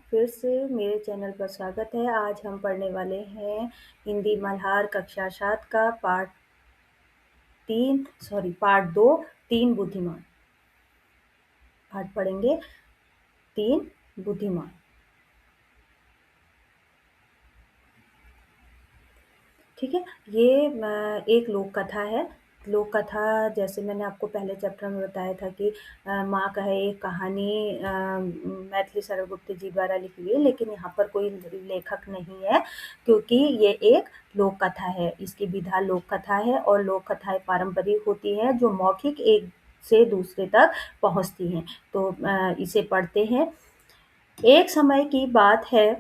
फिर से मेरे चैनल पर स्वागत है। आज हम पढ़ने वाले हैं हिंदी मल्हार कक्षा 7 का पार्ट 2 तीन बुद्धिमान। आज पढ़ेंगे तीन बुद्धिमान। ठीक है, ये एक लोक कथा है। लोक कथा जैसे मैंने आपको पहले चैप्टर में बताया था कि माँ कहे एक कहानी मैथिली सरगुप्त जी द्वारा लिखी हुई है, लेकिन यहाँ पर कोई लेखक नहीं है क्योंकि ये एक लोक कथा है। इसकी विधा लोक कथा है और लोक कथाएं पारंपरिक होती है जो मौखिक एक से दूसरे तक पहुँचती हैं। तो इसे पढ़ते हैं। एक समय की बात है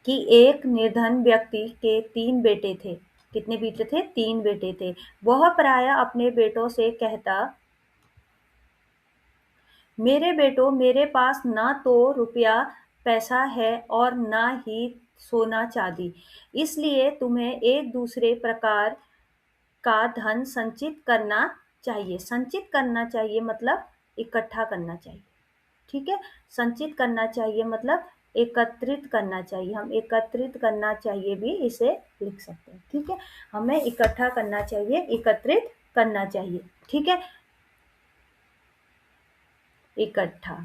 कि एक निर्धन व्यक्ति के 3 बेटे थे। कितने बेटे थे? 3 बेटे थे। वह प्रायः अपने बेटों से कहता, मेरे बेटों, मेरे पास न तो रुपया पैसा है और न ही सोना चांदी, इसलिए तुम्हें एक दूसरे प्रकार का धन संचित करना चाहिए। संचित करना चाहिए मतलब इकट्ठा करना चाहिए। ठीक है, संचित करना चाहिए मतलब एकत्रित करना चाहिए। हम एकत्रित करना चाहिए भी इसे लिख सकते हैं। ठीक है, हमें इकट्ठा करना चाहिए, एकत्रित करना चाहिए। ठीक है, इकट्ठा।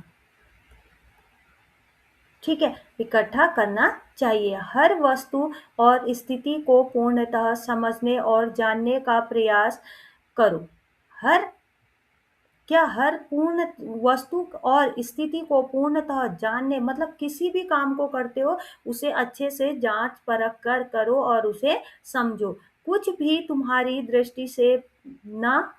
ठीक है, इकट्ठा करना चाहिए। हर वस्तु और स्थिति को पूर्णतः समझने और जानने का प्रयास करो। हर पूर्ण वस्तु और स्थिति को पूर्णतः जानने मतलब किसी भी काम को करते हो उसे अच्छे से जांच परख कर करो और उसे समझो। कुछ भी तुम्हारी दृष्टि से ना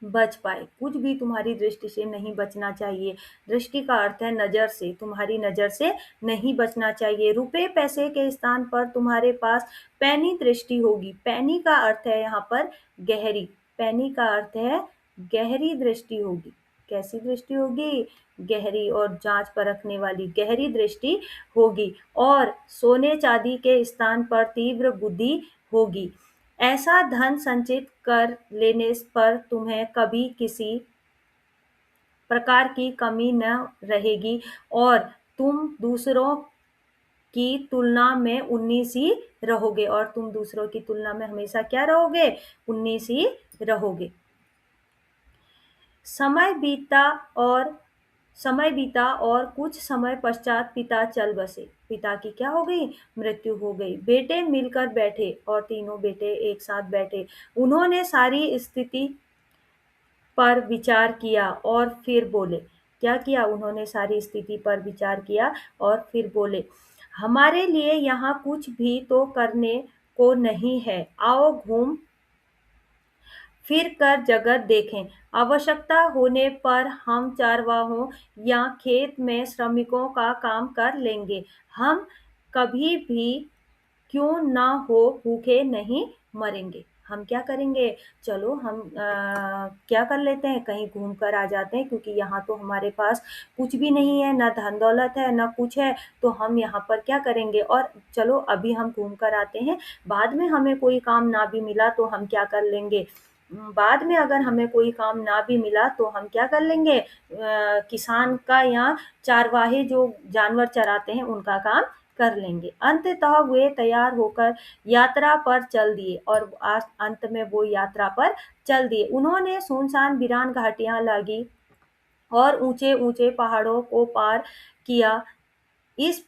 बच पाए, कुछ भी तुम्हारी दृष्टि से नहीं बचना चाहिए। दृष्टि का अर्थ है नजर से, तुम्हारी नजर से नहीं बचना चाहिए। रुपए पैसे के स्थान पर तुम्हारे पास पैनी दृष्टि होगी। पैनी का अर्थ है यहाँ पर गहरी। पैनी का अर्थ है गहरी दृष्टि होगी। कैसी दृष्टि होगी? गहरी और जांच परखने वाली गहरी दृष्टि होगी। और सोने चांदी के स्थान पर तीव्र बुद्धि होगी। ऐसा धन संचित कर लेने पर तुम्हें कभी किसी प्रकार की कमी न रहेगी और तुम दूसरों की तुलना में 19 ही रहोगे। और तुम दूसरों की तुलना में हमेशा क्या रहोगे? 19 ही रहोगे। समय बीता और कुछ समय पश्चात पिता चल बसे। पिता की क्या हो गई? मृत्यु हो गई। बेटे मिलकर बैठे और तीनों बेटे एक साथ बैठे। उन्होंने सारी स्थिति पर विचार किया और फिर बोले। क्या किया? उन्होंने सारी स्थिति पर विचार किया और फिर बोले, हमारे लिए यहाँ कुछ भी तो करने को नहीं है। आओ घूम फिर कर जगत देखें। आवश्यकता होने पर हम चरवाहों या खेत में श्रमिकों का काम कर लेंगे। हम कभी भी क्यों ना हो भूखे नहीं मरेंगे। हम क्या करेंगे? चलो हम क्या कर लेते हैं, कहीं घूम कर आ जाते हैं क्योंकि यहाँ तो हमारे पास कुछ भी नहीं है, ना धन दौलत है, ना कुछ है। तो हम यहाँ पर क्या करेंगे? और चलो अभी हम घूम कर आते हैं, बाद में हमें कोई काम ना भी मिला तो हम क्या कर लेंगे? बाद में अगर हमें कोई काम ना भी मिला तो हम क्या कर लेंगे? किसान का या चारवाहे जो जानवर चराते हैं उनका काम कर लेंगे। अंततः वे तैयार होकर यात्रा पर चल दिए और आज अंत में वो यात्रा पर चल दिए। उन्होंने सुनसान वीरान घाटियां लागी और ऊंचे ऊंचे पहाड़ों को पार किया। इस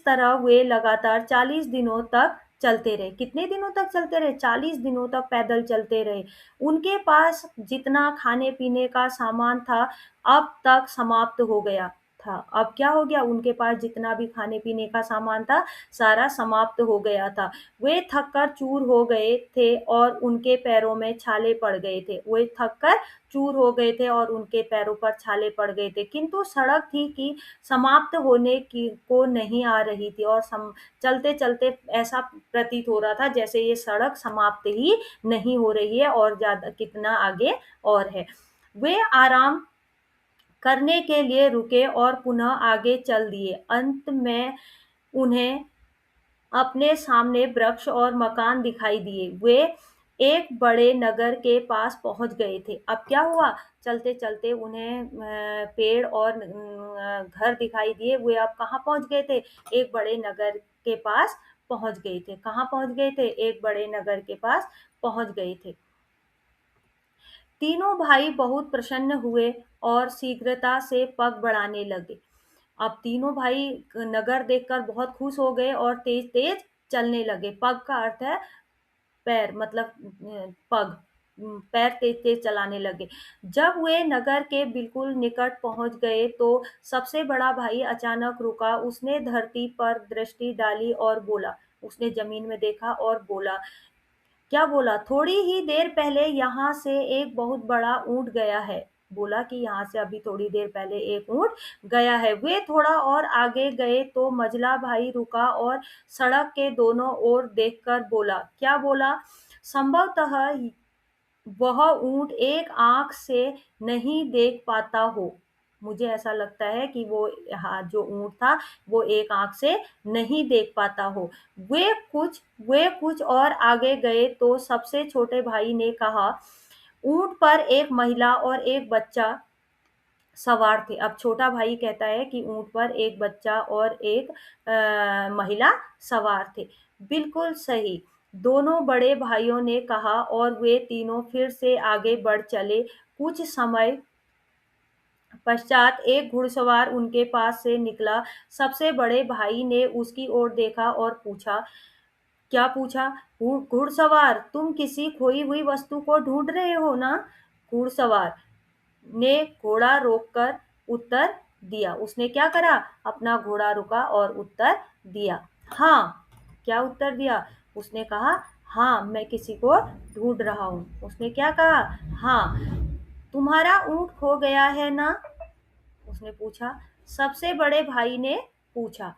तरह वे लगातार 40 दिनों तक चलते रहे। कितने दिनों तक चलते रहे? 40 दिनों तक पैदल चलते रहे। उनके पास जितना खाने पीने का सामान था अब तक समाप्त हो गया था। अब क्या हो गया? उनके पास जितना भी खाने पीने का सामान था सारा समाप्त हो गया था। वे थक कर चूर हो गए थे और उनके पैरों में छाले पड़ गए थे। वे थक कर चूर हो गए थे और उनके पैरों पर छाले पड़ गए थे। किंतु सड़क थी कि समाप्त होने की को नहीं आ रही थी और चलते चलते ऐसा प्रतीत हो रहा था जैसे ये सड़क समाप्त ही नहीं हो रही है और ज्यादा कितना आगे और है। वे आराम करने के लिए रुके और पुनः आगे चल दिए। अंत में उन्हें अपने सामने वृक्ष और मकान दिखाई दिए। वे एक बड़े नगर के पास पहुंच गए थे। अब क्या हुआ, चलते-चलते उन्हें पेड़ और घर दिखाई दिए। वे अब कहाँ पहुंच गए थे? एक बड़े नगर के पास पहुंच गए थे। कहाँ पहुंच गए थे? एक बड़े नगर के पास पहुंच गए थे। तीनों भाई बहुत प्रसन्न हुए और शीघ्रता से पग बढ़ाने लगे। अब तीनों भाई नगर देखकर बहुत खुश हो गए और तेज-तेज चलने लगे। पग का अर्थ है पैर, मतलब पग, पैर तेज-तेज चलाने लगे। जब वे नगर के बिल्कुल निकट पहुँच गए तो सबसे बड़ा भाई अचानक रुका। उसने धरती पर दृष्टि डाली और बोला, उसने ज़मीन में देखा और बोला, क्या बोला? थोड़ी ही देर पहले यहाँ से एक बहुत बड़ा ऊँट गया है। बोला कि यहाँ से अभी थोड़ी देर पहले एक ऊँट गया है। वे थोड़ा और आगे गए तो मझला भाई रुका और सड़क के दोनों ओर देखकर बोला, क्या बोला? संभवतः वह ऊँट एक आँख से नहीं देख पाता हो। मुझे ऐसा लगता है कि वो, हाँ, जो ऊँट था वो एक आँख से नहीं देख पाता हो। वे कुछ और आगे गए तो सबसे छोटे भाई ने कहा, ऊँट पर एक महिला और एक बच्चा सवार थे। अब छोटा भाई कहता है कि ऊँट पर एक बच्चा और एक महिला सवार थे। बिल्कुल सही, दोनों बड़े भाइयों ने कहा और वे तीनों फिर से आगे बढ़ चले। कुछ समय पश्चात एक घुड़सवार उनके पास से निकला। सबसे बड़े भाई ने उसकी ओर देखा और पूछा, क्या पूछा? घुड़सवार, तुम किसी खोई हुई वस्तु को ढूंढ रहे हो ना? घुड़सवार ने घोड़ा रोककर उत्तर दिया। उसने क्या करा? अपना घोड़ा रुका और उत्तर दिया। हाँ, क्या उत्तर दिया? उसने कहा, हाँ, मैं किसी को ढूंढ रहा हूँ। उसने क्या कहा? हाँ, तुम्हारा ऊँट खो गया है ना? उसने पूछा। सबसे बड़े भाई ने पूछा।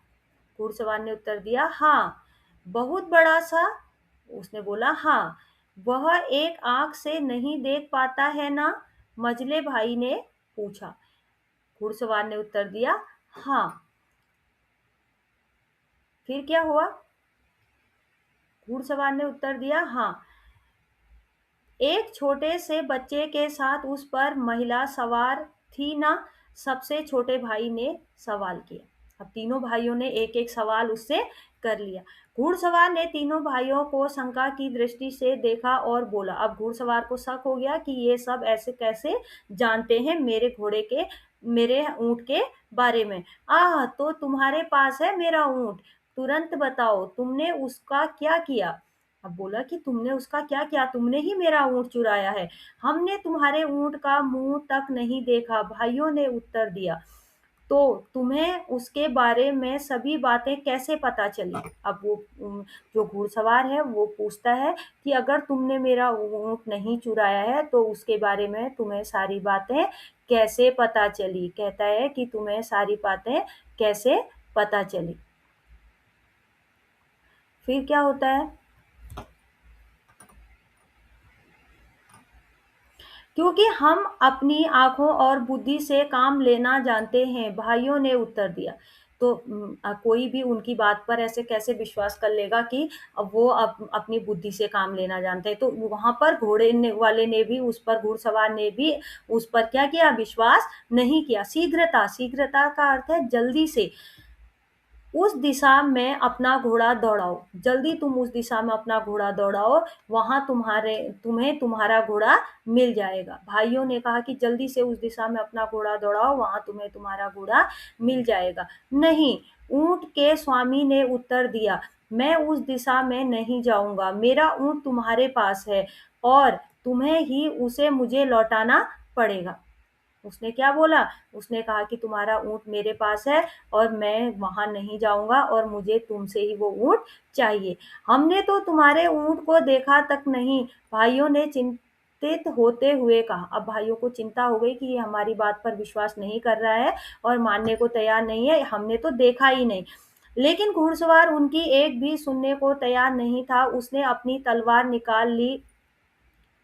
घुड़सवार ने उत्तर दिया, हाँ। बहुत बड़ा सा? उसने बोला, हाँ। वह एक आँख से नहीं देख पाता है ना? मझले भाई ने पूछा। घुड़सवार ने उत्तर दिया, हाँ। फिर क्या हुआ? घुड़सवार ने उत्तर दिया, हाँ। एक छोटे से बच्चे के साथ उस पर महिला सवार थी ना? सबसे छोटे भाई ने सवाल किया। अब तीनों भाइयों ने एक-एक सवाल उससे कर लिया। घुड़सवार ने तीनों भाइयों को शंका की दृष्टि से देखा और बोला। अब घुड़सवार को शक हो गया कि ये सब ऐसे कैसे जानते हैं मेरे ऊँट के बारे में। आह! तो तुम्हारे पास है मेरा ऊँट। तुरंत बताओ, तुमने उसका क्या किया? अब बोला कि तुमने उसका क्या किया? तुमने ही मेरा ऊँट चुराया है। हमने तुम्हारे ऊँट का मुँह तक नहीं देखा, भाइयों ने उत्तर दिया। तो तुम्हें उसके बारे में सभी बातें कैसे पता चली? अब वो जो घुड़सवार है वो पूछता है कि अगर तुमने मेरा ऊँट नहीं चुराया है तो उसके बारे में तुम्हें सारी बातें कैसे पता चली? कहता है कि तुम्हें सारी बातें कैसे पता चली? फिर क्या होता है? क्योंकि हम अपनी आँखों और बुद्धि से काम लेना जानते हैं, भाइयों ने उत्तर दिया। तो कोई भी उनकी बात पर ऐसे कैसे विश्वास कर लेगा कि वो अपनी बुद्धि से काम लेना जानते हैं। तो वहाँ पर घोड़े ने वाले ने भी उस पर, घुड़सवार ने भी उस पर क्या किया? विश्वास नहीं किया। शीघ्रता का अर्थ है जल्दी से। उस दिशा में अपना घोड़ा दौड़ाओ, जल्दी तुम उस दिशा में अपना घोड़ा दौड़ाओ, वहाँ तुम्हें तुम्हारा घोड़ा मिल जाएगा। भाइयों ने कहा कि जल्दी से उस दिशा में अपना घोड़ा दौड़ाओ, वहाँ तुम्हें तुम्हारा घोड़ा मिल जाएगा। नहीं, ऊँट के स्वामी ने उत्तर दिया, मैं उस दिशा में नहीं जाऊँगा, मेरा ऊँट तुम्हारे पास है और तुम्हें ही उसे मुझे लौटाना पड़ेगा। उसने क्या बोला? उसने कहा कि तुम्हारा ऊँट मेरे पास है और मैं वहाँ नहीं जाऊँगा और मुझे तुमसे ही वो ऊँट चाहिए। हमने तो तुम्हारे ऊँट को देखा तक नहीं, भाइयों ने चिंतित होते हुए कहा। अब भाइयों को चिंता हो गई कि ये हमारी बात पर विश्वास नहीं कर रहा है और मानने को तैयार नहीं है, हमने तो देखा ही नहीं। लेकिन घुड़सवार उनकी एक भी सुनने को तैयार नहीं था। उसने अपनी तलवार निकाल ली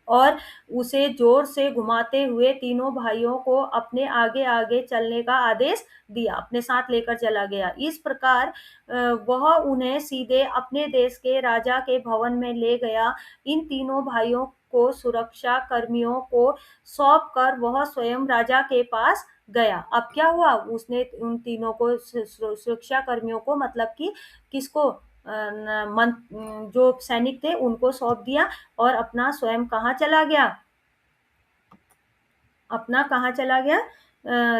और उसे जोर से घुमाते हुए तीनों भाइयों को अपने आगे-आगे चलने का आदेश दिया, अपने साथ लेकर चला गया। इस प्रकार वह उन्हें सीधे अपने देश के राजा के भवन में ले गया। इन तीनों भाइयों को सुरक्षा कर्मियों को सौंप कर वह स्वयं राजा के पास गया। अब क्या हुआ? उसने उन तीनों को सुरक्षा कर्मियों को मतलब कि किसको जो सैनिक थे उनको सौंप दिया और अपना स्वयं कहाँ चला गया? अपना कहाँ चला गया?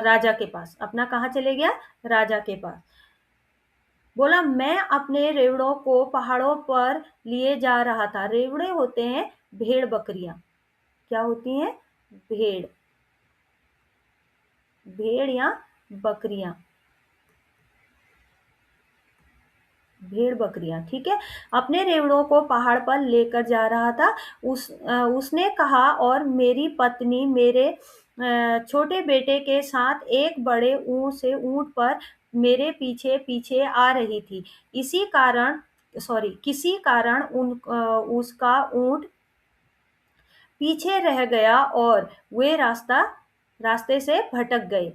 राजा के पास। अपना कहाँ चले गया? राजा के पास। बोला मैं अपने रेवड़ों को पहाड़ों पर लिए जा रहा था। रेवड़े होते हैं भेड़ बकरियां। क्या होती हैं? भेड़। भेड़ या बकरियां। भेड़ बकरियां, ठीक है। अपने रेवड़ों को पहाड़ पर लेकर जा रहा था। उसने कहा और मेरी पत्नी मेरे छोटे बेटे के साथ एक बड़े ऊंट से ऊंट पर मेरे पीछे पीछे आ रही थी। किसी कारण उसका ऊंट पीछे रह गया और वे रास्ते से भटक गए।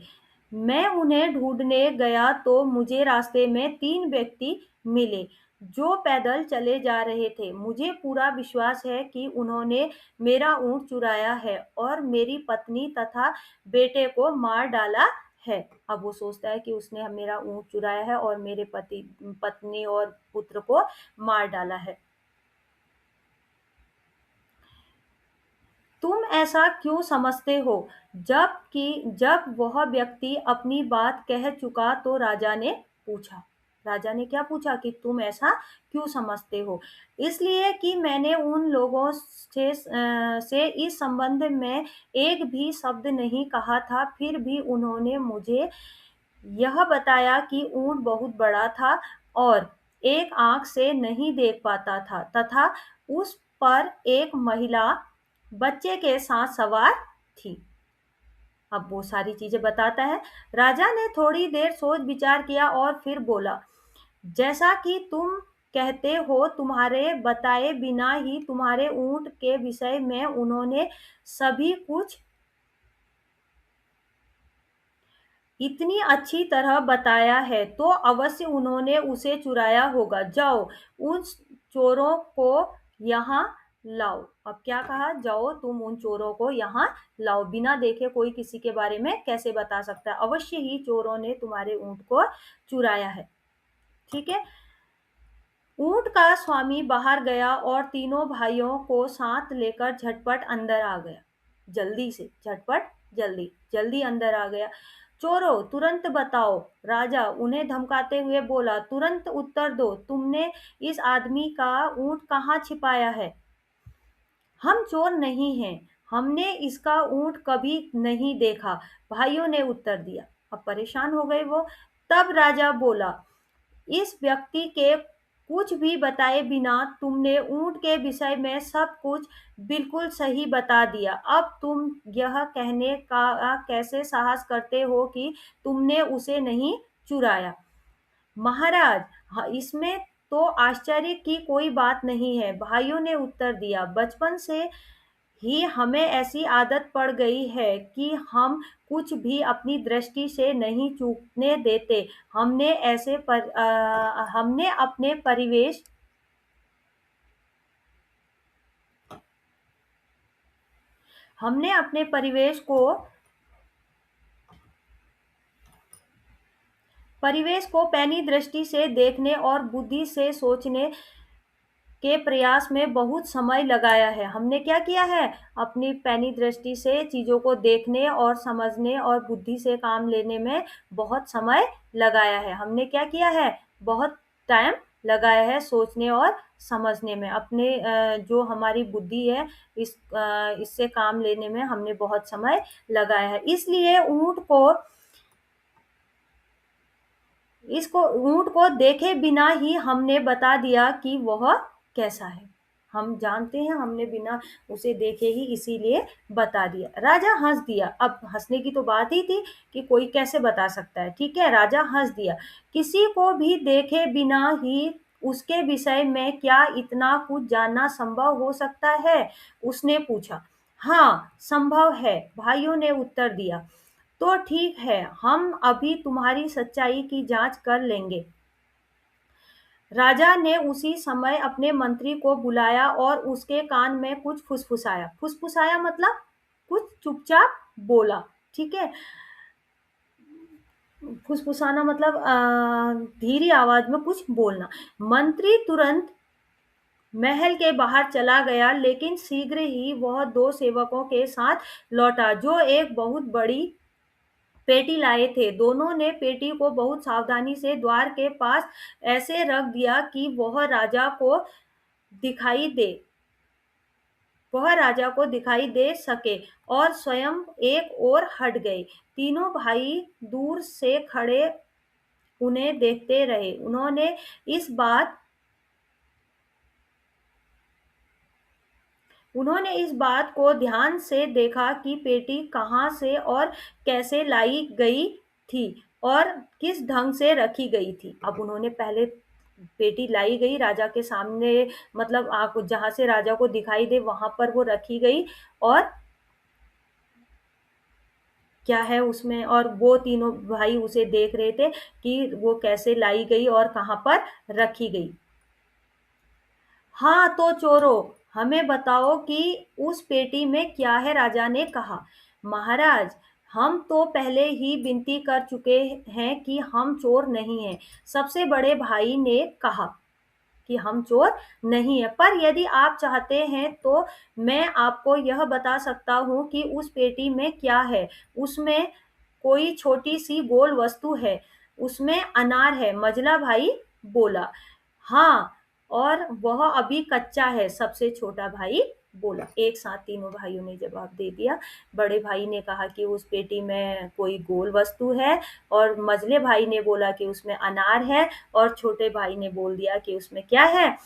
मैं उन्हें ढूंढने गया तो मुझे रास्ते में 3 व्यक्ति मिले जो पैदल चले जा रहे थे। मुझे पूरा विश्वास है कि उन्होंने मेरा ऊँट चुराया है और मेरी पत्नी तथा बेटे को मार डाला है। अब वो सोचता है कि उसने मेरा ऊँट चुराया है और मेरे पत्नी और पुत्र को मार डाला है। तुम ऐसा क्यों समझते हो? जब वह व्यक्ति अपनी बात कह चुका तो राजा ने पूछा। राजा ने क्या पूछा कि तुम ऐसा क्यों समझते हो? इसलिए कि मैंने उन लोगों से इस संबंध में एक भी शब्द नहीं कहा था, फिर भी उन्होंने मुझे यह बताया कि ऊंट बहुत बड़ा था और एक आंख से नहीं देख पाता था तथा उस पर एक महिला बच्चे के साथ सवार थी। अब वो सारी चीजें बताता है। राजा ने थोड़ी देर सोच विचार किया और फिर बोला, जैसा कि तुम कहते हो, तुम्हारे बताए बिना ही तुम्हारे ऊंट के विषय में उन्होंने सभी कुछ इतनी अच्छी तरह बताया है तो अवश्य उन्होंने उसे चुराया होगा। जाओ उन चोरों को यहाँ लाओ। अब क्या कहा? जाओ तुम उन चोरों को यहाँ लाओ। बिना देखे कोई किसी के बारे में कैसे बता सकता है? अवश्य ही चोरों ने तुम्हारे ऊंट को चुराया है। ठीक है। ऊंट का स्वामी बाहर गया और तीनों भाइयों को साथ लेकर झटपट अंदर आ गया। जल्दी से, झटपट, जल्दी जल्दी अंदर आ गया। चोरों, तुरंत बताओ, राजा उन्हें धमकाते हुए बोला। तुरंत उत्तर दो, तुमने इस आदमी का ऊंट कहाँ छिपाया है? हम चोर नहीं हैं, हमने इसका ऊंट कभी नहीं देखा, भाइयों ने उत्तर दिया। अब परेशान हो गए वो। तब राजा बोला, इस व्यक्ति के कुछ भी बताए बिना तुमने ऊंट के विषय में सब कुछ बिल्कुल सही बता दिया। अब तुम यह कहने का कैसे साहस करते हो कि तुमने उसे नहीं चुराया? महाराज, हाँ, इसमें तो आश्चर्य की कोई बात नहीं है, भाइयों ने उत्तर दिया। बचपन से ही हमें ऐसी आदत पड़ गई है कि हम कुछ भी अपनी दृष्टि से नहीं चूकने देते। हमने अपने परिवेश को पैनी दृष्टि से देखने और बुद्धि से सोचने के प्रयास में बहुत समय लगाया है। हमने क्या किया है? अपनी पैनी दृष्टि से चीज़ों को देखने और समझने और बुद्धि से काम लेने में बहुत समय लगाया है। हमने क्या किया है? बहुत टाइम लगाया है सोचने और समझने में। अपने जो हमारी बुद्धि है इससे काम लेने में हमने बहुत समय लगाया है। इसलिए ऊँट को देखे बिना ही हमने बता दिया कि वह कैसा है। हम जानते हैं, हमने बिना उसे देखे ही इसीलिए बता दिया। राजा हँस दिया। अब हँसने की तो बात ही थी कि कोई कैसे बता सकता है, ठीक है? राजा हँस दिया। किसी को भी देखे बिना ही उसके विषय में क्या इतना कुछ जानना संभव हो सकता है? उसने पूछा। हाँ, संभव है, भाइयों ने उत्तर दिया। तो ठीक है, हम अभी तुम्हारी सच्चाई की जांच कर लेंगे। राजा ने उसी समय अपने मंत्री को बुलाया और उसके कान में कुछ फुसफुसाया। फुसफुसाया मतलब कुछ चुपचाप बोला, ठीक है? फुसफुसाना मतलब धीरे आवाज में कुछ बोलना। मंत्री तुरंत महल के बाहर चला गया, लेकिन शीघ्र ही वह दो सेवकों के साथ लौटा जो एक बहुत बड़ी पेटी लाए थे। दोनों ने पेटी को बहुत सावधानी से द्वार के पास ऐसे रख दिया कि दिखाई दे वह राजा को दिखाई दे सके, और स्वयं एक ओर हट गए। तीनों भाई दूर से खड़े उन्हें देखते रहे। उन्होंने इस बात को ध्यान से देखा कि पेटी कहाँ से और कैसे लाई गई थी और किस ढंग से रखी गई थी। अब उन्होंने पहले पेटी लाई गई राजा के सामने, मतलब आप जहाँ से राजा को दिखाई दे वहां पर वो रखी गई, और क्या है उसमें, और वो तीनों भाई उसे देख रहे थे कि वो कैसे लाई गई और कहाँ पर रखी गई। हाँ तो चोरों, हमें बताओ कि उस पेटी में क्या है, राजा ने कहा। महाराज, हम तो पहले ही विनती कर चुके हैं कि हम चोर नहीं हैं, सबसे बड़े भाई ने कहा कि हम चोर नहीं है। पर यदि आप चाहते हैं तो मैं आपको यह बता सकता हूँ कि उस पेटी में क्या है। उसमें कोई छोटी सी गोल वस्तु है, उसमें अनार है, मझला भाई बोला। हाँ, और वह अभी कच्चा है, सबसे छोटा भाई बोला। एक साथ तीनों भाइयों ने जवाब दे दिया। बड़े भाई ने कहा कि उस पेटी में कोई गोल वस्तु है, और मझले भाई ने बोला कि उसमें अनार है, और छोटे भाई ने बोल दिया कि उसमें क्या है,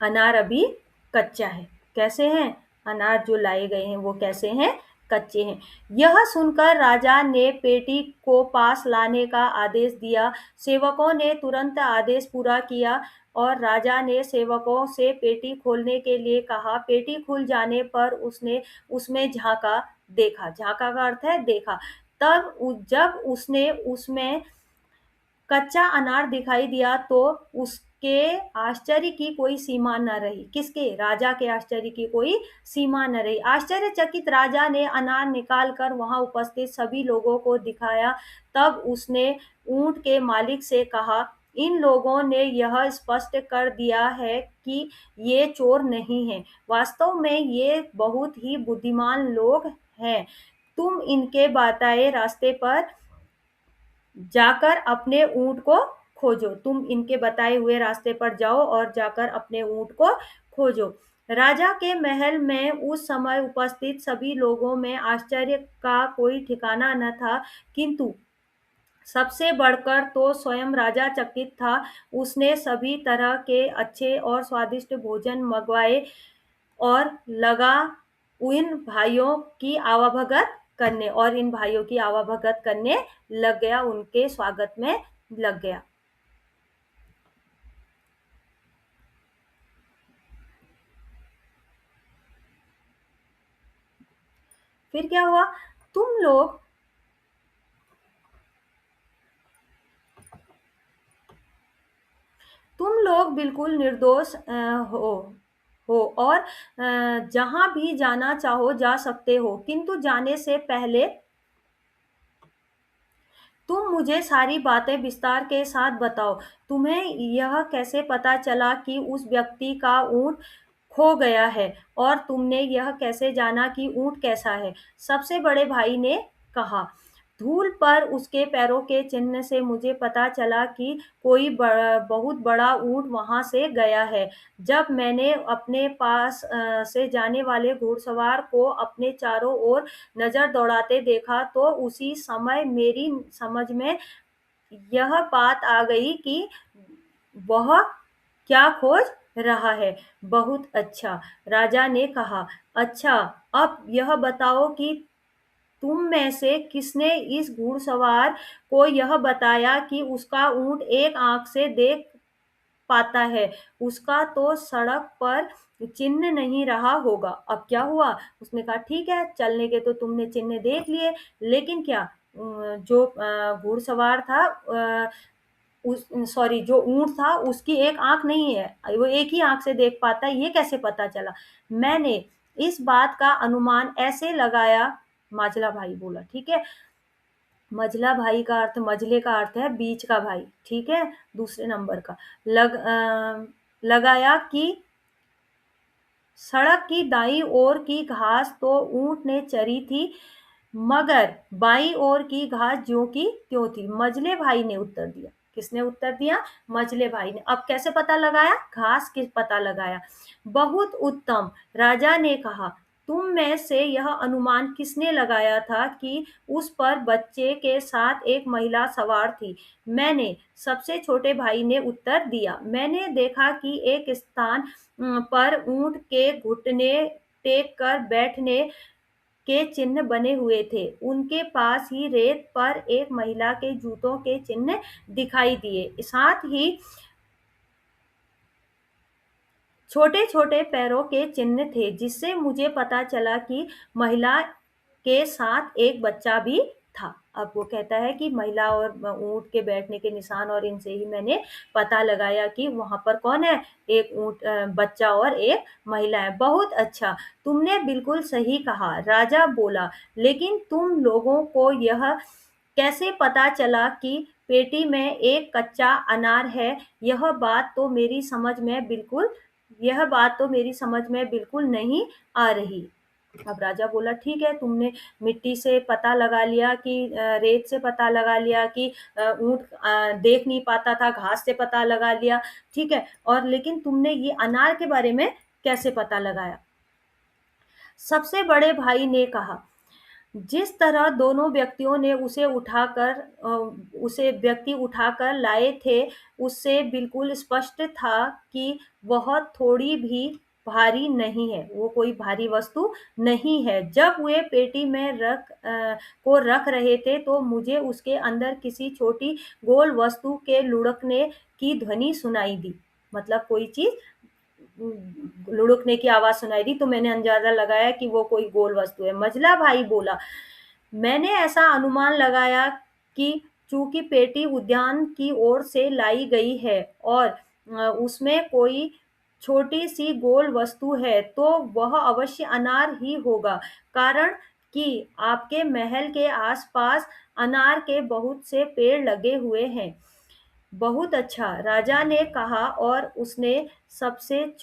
अनार अभी कच्चा है। कैसे हैं अनार जो लाए गए हैं, वो कैसे हैं, कच्चे हैं। यह सुनकर राजा ने पेटी को पास लाने का आदेश दिया। सेवकों ने तुरंत आदेश पूरा किया और राजा ने सेवकों से पेटी खोलने के लिए कहा। पेटी खुल जाने पर उसने उसमें झांका। देखा, झांका का अर्थ है देखा। जब उसने उसमें कच्चा अनार दिखाई दिया तो उसके आश्चर्य की कोई सीमा न रही। किसके? राजा के आश्चर्य की कोई सीमा न रही। आश्चर्यचकित राजा ने अनार निकाल कर वहां उपस्थित सभी लोगों को दिखाया। तब उसने ऊंट के मालिक से कहा, इन लोगों ने यह स्पष्ट कर दिया है कि ये चोर नहीं हैं। वास्तव में ये बहुत ही बुद्धिमान लोग हैं। तुम इनके बताए रास्ते पर जाकर अपने ऊँट को खोजो। तुम इनके बताए हुए रास्ते पर जाओ और जाकर अपने ऊँट को खोजो। राजा के महल में उस समय उपस्थित सभी लोगों में आश्चर्य का कोई ठिकाना न था, किंतु सबसे बढ़कर तो स्वयं राजा चकित था। उसने सभी तरह के अच्छे और स्वादिष्ट भोजन मंगवाए और लगा इन भाइयों की आवाभगत करने लग गया, उनके स्वागत में लग गया। फिर क्या हुआ? तुम लोग तुम लोग बिल्कुल निर्दोष हो और जहां भी जाना चाहो जा सकते हो, किंतु जाने से पहले तुम मुझे सारी बातें विस्तार के साथ बताओ। तुम्हें यह कैसे पता चला कि उस व्यक्ति का ऊँट खो गया है, और तुमने यह कैसे जाना कि ऊँट कैसा है? सबसे बड़े भाई ने कहा, धूल पर उसके पैरों के चिन्ह से मुझे पता चला कि बहुत बड़ा ऊँट वहां से गया है। जब मैंने अपने पास से जाने वाले घुड़सवार को अपने चारों ओर नजर दौड़ाते देखा, तो उसी समय मेरी समझ में यह बात आ गई कि वह क्या खोज रहा है। बहुत अच्छा, राजा ने कहा। अच्छा, अब यह बताओ कि तुम में से किसने इस घुड़सवार को यह बताया कि उसका ऊँट एक आंख से देख पाता है, उसका तो सड़क पर चिन्ह नहीं रहा होगा। अब क्या हुआ? उसने कहा ठीक है, चलने के तो तुमने चिन्ह देख लिए, लेकिन क्या जो घुड़सवार था, उस सॉरी जो ऊँट था उसकी एक आँख नहीं है, वो एक ही आँख से देख पाता है, ये कैसे पता चला? मैंने इस बात का अनुमान ऐसे लगाया, माजला भाई बोला, ठीक है? मझला भाई का अर्थ, मझले का अर्थ है बीच का भाई, ठीक है? दूसरे नंबर का। लगाया कि सड़क की दाईं ओर की घास तो ऊंट ने चरी थी, मगर बाईं ओर की घास ज्यों की त्यों थी। मझले भाई ने उत्तर दिया। किसने उत्तर दिया? मझले भाई ने। अब कैसे पता लगाया? घास किस पता लगाया? बहुत उत्तम, राजा ने कहा। तुम में से यह अनुमान किसने लगाया था कि उस पर बच्चे के साथ एक महिला सवार थी? मैंने, सबसे छोटे भाई ने उत्तर दिया। मैंने देखा कि एक स्थान पर ऊंट के घुटने टेक कर बैठने के चिन्ह बने हुए थे। उनके पास ही रेत पर एक महिला के जूतों के चिन्ह दिखाई दिए। साथ ही छोटे-छोटे पैरों के चिन्ह थे, जिससे मुझे पता चला कि महिला के साथ एक बच्चा भी था। अब वो कहता है कि महिला और ऊँट के बैठने के निशान और इनसे ही मैंने पता लगाया कि वहाँ पर कौन है? एक बच्चा और एक महिला है। बहुत अच्छा, तुमने बिल्कुल सही कहा, राजा बोला। लेकिन तुम लोगों को यह कैसे पता चला कि पेटी में एक कच्चा अनार है? यह बात तो मेरी समझ में बिल्कुल नहीं आ रही। अब राजा बोला ठीक है, तुमने मिट्टी से पता लगा लिया कि रेत से पता लगा लिया कि ऊँट देख नहीं पाता था, घास से पता लगा लिया, ठीक है? और लेकिन तुमने ये अनार के बारे में कैसे पता लगाया? सबसे बड़े भाई ने कहा, जिस तरह दोनों व्यक्तियों ने उसे व्यक्ति उठाकर लाए थे, उससे बिल्कुल स्पष्ट था कि वह थोड़ी भी भारी नहीं है, वो कोई भारी वस्तु नहीं है। जब वे पेटी में रख रहे थे, तो मुझे उसके अंदर किसी छोटी गोल वस्तु के लुढ़कने की ध्वनि सुनाई दी। मतलब कोई चीज़ लुढ़कने की आवाज़ सुनाई दी, तो मैंने अंदाज़ा लगाया कि वो कोई गोल वस्तु है। मझला भाई बोला, मैंने ऐसा अनुमान लगाया कि चूंकि पेटी उद्यान की ओर से लाई गई है और उसमें कोई छोटी सी गोल वस्तु है, तो वह अवश्य अनार ही होगा, कारण कि आपके महल के आसपास अनार के बहुत से पेड़ लगे हुए हैं। बहुत अच्छा, राजा ने कहा और उसने सबसे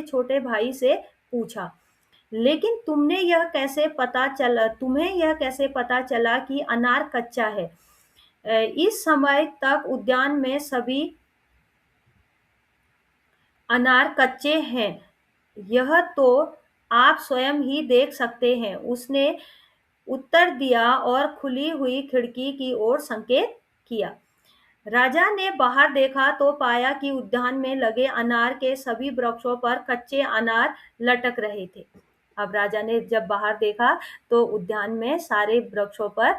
छोटे भाई से पूछा, लेकिन तुम्हें यह कैसे पता चला कि अनार कच्चा है? इस समय तक उद्यान में सभी अनार कच्चे हैं, यह तो आप स्वयं ही देख सकते हैं, उसने उत्तर दिया और खुली हुई खिड़की की ओर संकेत किया। राजा ने बाहर देखा तो पाया कि उद्यान में लगे अनार के सभी वृक्षों पर कच्चे अनार लटक रहे थे। अब राजा ने जब बाहर देखा तो उद्यान में सारे वृक्षों पर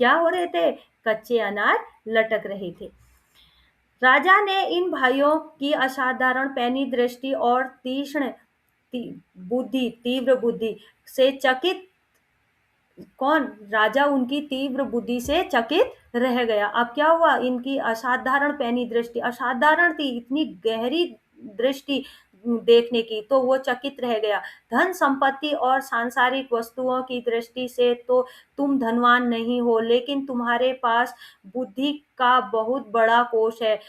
क्या हो रहे थे? कच्चे अनार लटक रहे थे। राजा ने इन भाइयों की असाधारण पैनी दृष्टि और तीव्र बुद्धि से चकित कौन? राजा उनकी तीव्र बुद्धि से चकित रह गया। अब क्या हुआ? इनकी असाधारण पैनी दृष्टि, असाधारण थी, इतनी गहरी दृष्टि देखने की, तो वो चकित रह गया। धन संपत्ति और सांसारिक वस्तुओं की दृष्टि से तो तुम धनवान नहीं हो, लेकिन तुम्हारे पास बुद्धि का बहुत बड़ा कोष है।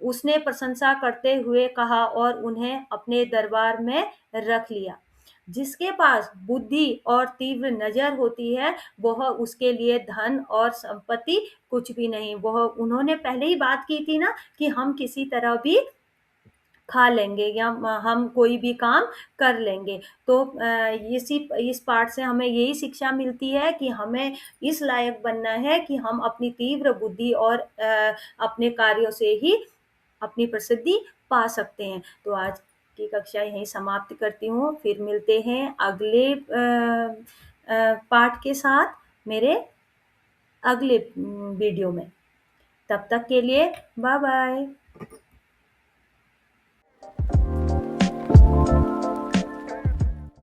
उसने प्रशंसा करते हुए कहा और उन्हें अपने दरबार में रख लिया। जिसके पास बुद्धि और तीव्र नजर होती है, वह उसके लिए धन और संपत्ति कुछ भी नहीं। वह उन्होंने पहले ही बात की थी ना कि हम किसी तरह भी खा लेंगे या हम कोई भी काम कर लेंगे। तो इस पाठ से हमें यही शिक्षा मिलती है कि हमें इस लायक बनना है कि हम अपनी तीव्र बुद्धि और अपने कार्यों से ही अपनी प्रसिद्धि पा सकते हैं। तो आज की कक्षा यहीं समाप्त करती हूँ, फिर मिलते हैं अगले पाठ के साथ मेरे अगले वीडियो में। तब तक के लिए बाय बाय।